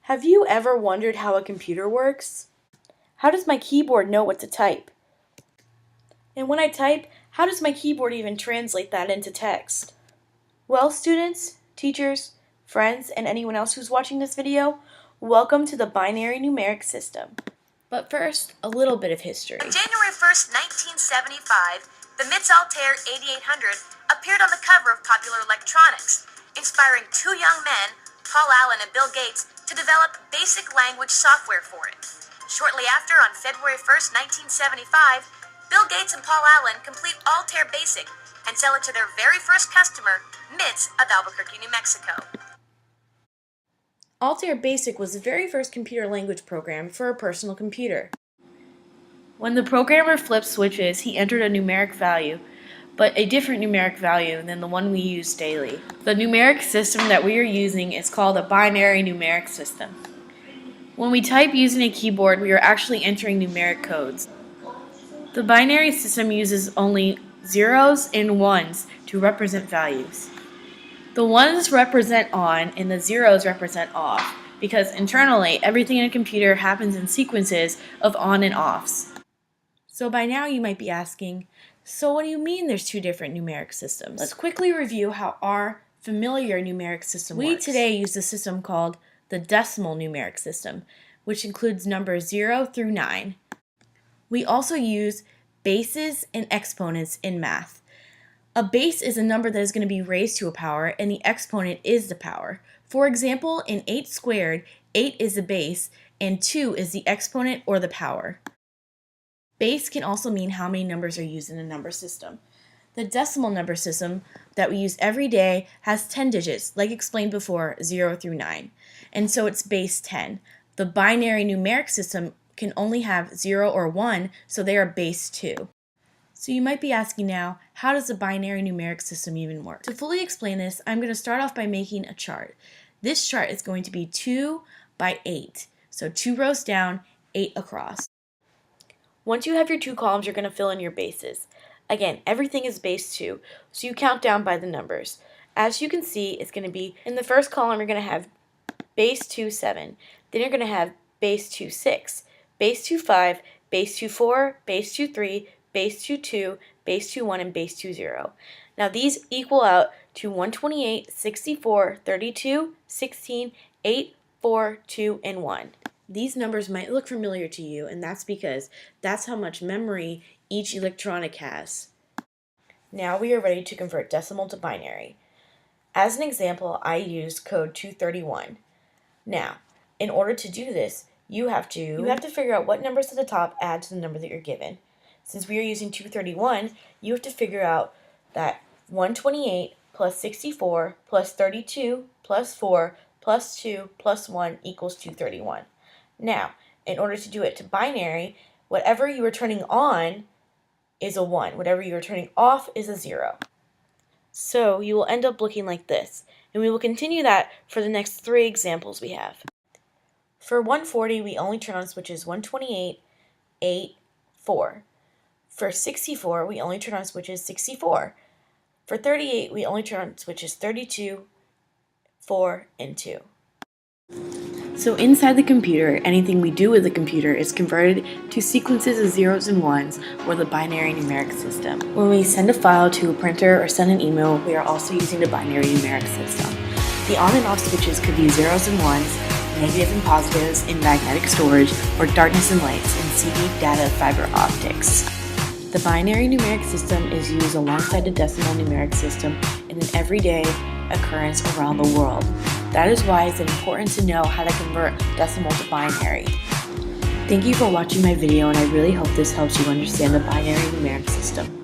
Have you ever wondered how a computer works? How does my keyboard know what to type? And when I type, how does my keyboard even translate that into text? Well, students, teachers, friends, and anyone else who's watching this video, welcome to the binary numeric system. But first, a little bit of history. On January 1st, 1975, the MIT's Altair 8800 appeared on the cover of Popular Electronics, inspiring two young men, Paul Allen and Bill Gates, to develop basic language software for it. Shortly after, on February 1st, 1975, Bill Gates and Paul Allen complete Altair Basic and sell it to their very first customer, MIT's of Albuquerque, New Mexico. Altair Basic was the very first computer language program for a personal computer. When the programmer flipped switches, he entered a numeric value, but a different numeric value than the one we use daily. The numeric system that we are using is called a binary numeric system. When we type using a keyboard, we are actually entering numeric codes. The binary system uses only zeros and ones to represent values. The ones represent on and the zeros represent off, because internally everything in a computer happens in sequences of on and offs. So by now you might be asking, so what do you mean there's two different numeric systems? Let's quickly review how our familiar numeric system works. We today use the system called the decimal numeric system, which includes numbers 0 through 9. We also use bases and exponents in math. A base is a number that is going to be raised to a power, and the exponent is the power. For example, in 8 squared, 8 is the base, and 2 is the exponent or the power. Base can also mean how many numbers are used in a number system. The decimal number system that we use every day has 10 digits, like explained before, 0 through 9, and so it's base 10. The binary numeric system can only have 0 or 1, so they are base 2. So you might be asking now, how does the binary numeric system even work? To fully explain this, I'm going to start off by making a chart. This chart is going to be 2 by 8, so 2 rows down, 8 across. Once you have your 2 columns, you're going to fill in your bases. Again, everything is base 2, so you count down by the numbers. As you can see, it's going to be, in the first column, you're going to have base 2, 7. Then you're going to have base 2, 6, base 2, 5, base 2, 4, base 2, 3, base 2, 2, base 2, 1, and base 2, 0. Now these equal out to 128, 64, 32, 16, 8, 4, 2, and 1. These numbers might look familiar to you, and that's because that's how much memory each electronic has. Now we are ready to convert decimal to binary. As an example, I used code 231. Now, in order to do this, you have to figure out what numbers at the top add to the number that you're given. Since we are using 231, you have to figure out that 128 plus 64 plus 32 plus 4 plus 2 plus 1 equals 231. Now, in order to do it to binary, whatever you are turning on is a 1. Whatever you are turning off is a 0. So you will end up looking like this, and we will continue that for the next 3 examples we have. For 140, we only turn on switches 128, 8, 4. For 64, we only turn on switches 64. For 38, we only turn on switches 32, 4, and 2. So inside the computer, anything we do with the computer is converted to sequences of zeros and ones, or the binary numeric system. When we send a file to a printer or send an email, we are also using the binary numeric system. The on and off switches could be zeros and ones, negative and positives in magnetic storage, or darkness and lights in CD data fiber optics. The binary numeric system is used alongside the decimal numeric system in an everyday occurrence around the world. That is why it's important to know how to convert decimal to binary. Thank you for watching my video, and I really hope this helps you understand the binary numeric system.